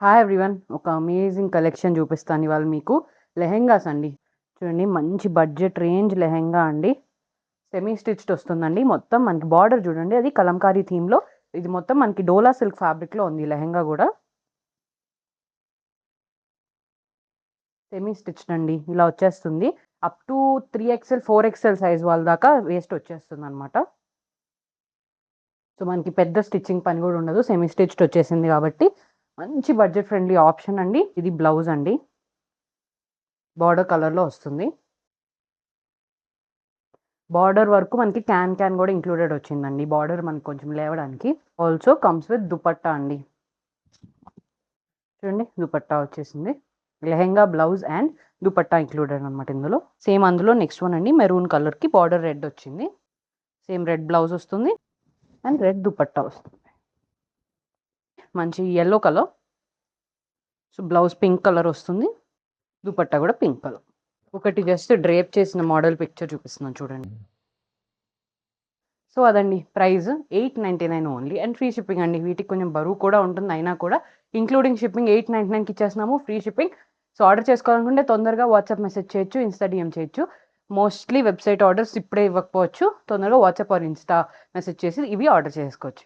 Hi everyone. ఒక amazing collection చూపిస్తాను ఇవాళ మీకు. లెహెంగాస్ అండి. చూడండి, మంచి బడ్జెట్ రేంజ్ లెహెంగా అండి. సెమీ స్టిచ్డ్ వస్తుందండి. మొత్తం మనకి బార్డర్ చూడండి, అది కలంకారీ థీమ్లో. ఇది మొత్తం మనకి డోలా సిల్క్ ఫ్యాబ్రిక్లో ఉంది ఈ లెహెంగా కూడా. సెమీ స్టిచ్డ్ అండి, ఇలా వచ్చేస్తుంది. Up to 3XL 4XL size వాళ్ళ దాకా వేస్ట్ వచ్చేస్తుంది అనమాట. సో మనకి పెద్ద స్టిచ్చింగ్ పని కూడా ఉండదు, సెమీ స్టిచ్డ్ వచ్చేసింది కాబట్టి మంచి బడ్జెట్ ఫ్రెండ్లీ ఆప్షన్ అండి. ఇది బ్లౌజ్ అండి, బార్డర్ కలర్లో వస్తుంది. బార్డర్ వరకు మనకి క్యాన్ కూడా ఇంక్లూడెడ్ వచ్చిందండి. బార్డర్ మనకి కొంచెం లేవడానికి. ఆల్సో కమ్స్ విత్ దుపట్టా అండి. చూడండి, దుపట్టా వచ్చేసింది. Lehenga, blouse and dupatta included అనమాట ఇందులో. సేమ్ అందులో నెక్స్ట్ వన్ అండి, మెరూన్ కలర్కి బార్డర్ రెడ్ వచ్చింది. సేమ్ రెడ్ బ్లౌజ్ వస్తుంది అండ్ రెడ్ దుపట్టా వస్తుంది. మంచి yellow colour. So blouse pink colour వస్తుంది, దుపట్టా కూడా పింక్ కలర్. ఒకటి జస్ట్ డ్రేప్ చేసిన మోడల్ పిక్చర్ చూపిస్తున్నాను చూడండి. సో అదండి price 899 only and free shipping అండి. వీటికి కొంచెం బరువు కూడా ఉంటుంది, అయినా కూడా including shipping 899కి ఇచ్చేస్తున్నాము, free shipping. So order చేసుకోవాలనుకుంటే తొందరగా వాట్సాప్ మెసేజ్ చేయొచ్చు, ఇన్స్టా డిఎం చేయొచ్చు. మోస్ట్లీ వెబ్సైట్ ఆర్డర్స్ ఇప్పుడే ఇవ్వకపోవచ్చు, తొందరగా వాట్సాప్ ఆర్ ఇన్స్టా మెసేజ్ చేసి ఇవి ఆర్డర్ చేసుకోవచ్చు.